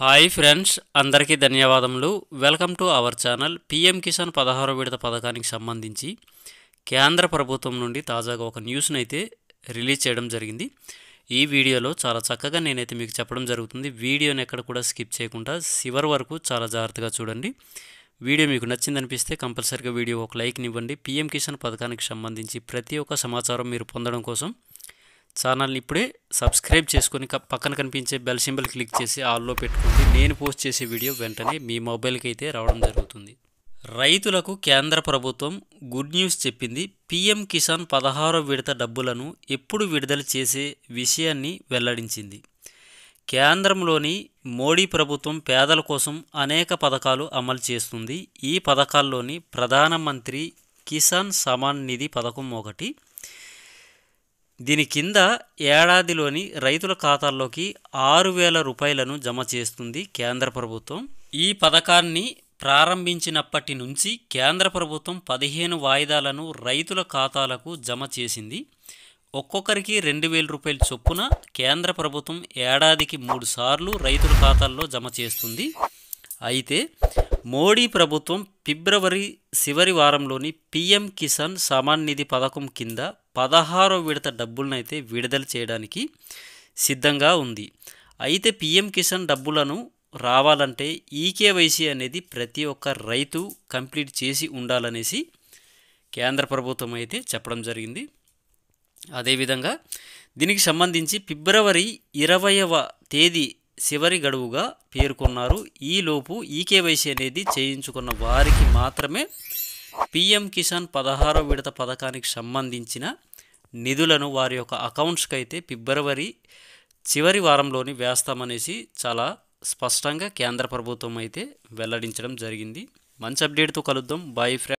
Hi friends, అందరికీ ధన్యవాదములు. Welcome to our channel. PM Kisan 16వ విడత పథకానికి సంబంధించి కేంద్ర ప్రభుత్వం నుండి తాజాగా ఒక న్యూస్ని అయితే రిలీజ్ చేయడం జరిగింది. ఈ వీడియోలో చాలా చక్కగా నేనైతే మీకు చెప్పడం జరుగుతుంది. వీడియోని ఎక్కడ కూడా స్కిప్ చేయకుండా చివరి వరకు చాలా జాగ్రత్తగా చూడండి. వీడియో మీకు నచ్చిందనిపిస్తే కంపల్సరీగా వీడియో ఒక లైక్ని ఇవ్వండి. పీఎం కిసాన్ పథకానికి సంబంధించి ప్రతి ఒక్క సమాచారం మీరు పొందడం కోసం ఛానల్ని ఇప్పుడే సబ్స్క్రైబ్ చేసుకొని పక్కన కనిపించే బెల్ సింబల్ క్లిక్ చేసి ఆల్లో పెట్టుకోండి. నేను పోస్ట్ చేసే వీడియో వెంటనే మీ మొబైల్కి అయితే రావడం జరుగుతుంది. రైతులకు కేంద్ర ప్రభుత్వం గుడ్ న్యూస్ చెప్పింది. పీఎం కిసాన్ 16వ విడత డబ్బులను ఎప్పుడు విడుదల చేసే విషయాన్ని వెల్లడించింది. కేంద్రంలోని మోడీ ప్రభుత్వం పేదల కోసం అనేక పథకాలు అమలు చేస్తుంది. ఈ పథకాల్లోని ప్రధానమంత్రి కిసాన్ సమాన్ నిధి పథకం ఒకటి. దీని కింద ఏడాదిలోని రైతుల ఖాతాల్లోకి 6,000 రూపాయలను జమ చేస్తుంది కేంద్ర ప్రభుత్వం. ఈ పథకాన్ని ప్రారంభించినప్పటి నుంచి కేంద్ర ప్రభుత్వం 15 వాయిదాలను రైతుల ఖాతాలకు జమ చేసింది. ఒక్కొక్కరికి 2,000 రూపాయల చొప్పున కేంద్ర ప్రభుత్వం ఏడాదికి 3 సార్లు రైతుల ఖాతాల్లో జమ చేస్తుంది. అయితే మోడీ ప్రభుత్వం ఫిబ్రవరి చివరి వారంలోని పీఎం కిసాన్ సమాన్ నిధి పథకం కింద 16వ విడత డబ్బులనైతే విడుదల చేయడానికి సిద్ధంగా ఉంది. అయితే పీఎం కిసాన్ డబ్బులను రావాలంటే ఈకేవైసీ అనేది ప్రతి ఒక్క రైతు కంప్లీట్ చేసి ఉండాలనేసి కేంద్ర ప్రభుత్వం అయితే చెప్పడం జరిగింది. అదేవిధంగా దీనికి సంబంధించి ఫిబ్రవరి 20వ తేదీ చివరి గడువుగా పేర్కొన్నారు. ఈలోపు ఈకేవైసీ అనేది చేయించుకున్న వారికి మాత్రమే పీఎం కిసాన్ 16వ విడత పథకానికి సంబంధించిన నిధులను వారి యొక్క అకౌంట్స్కి అయితే ఫిబ్రవరి చివరి వారంలోని వేస్తామనేసి చాలా స్పష్టంగా కేంద్ర ప్రభుత్వం అయితే వెల్లడించడం జరిగింది. మంచి అప్డేట్తో కలుద్దాం. Bye friends.